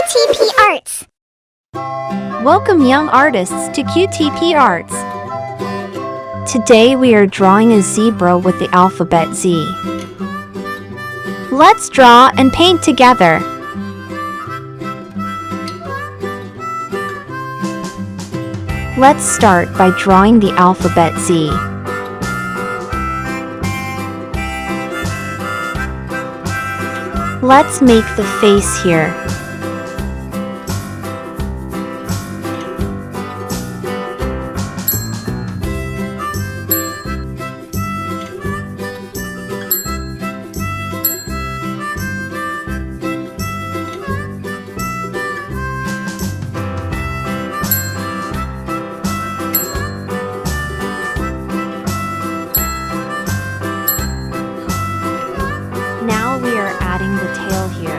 QTP ARTS. Welcome young artists to QTP ARTS. Today we are drawing a zebra with the alphabet Z. Let's draw and paint together. Let's start by drawing the alphabet Z. Let's make the face here. Now we are adding the tail here.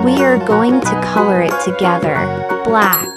We are going to color it together, black.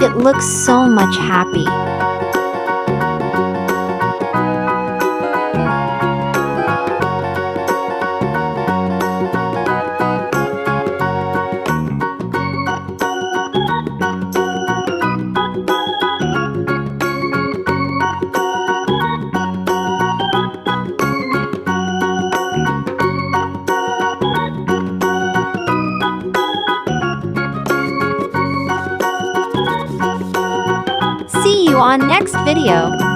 It looks so much happy. See you on next video.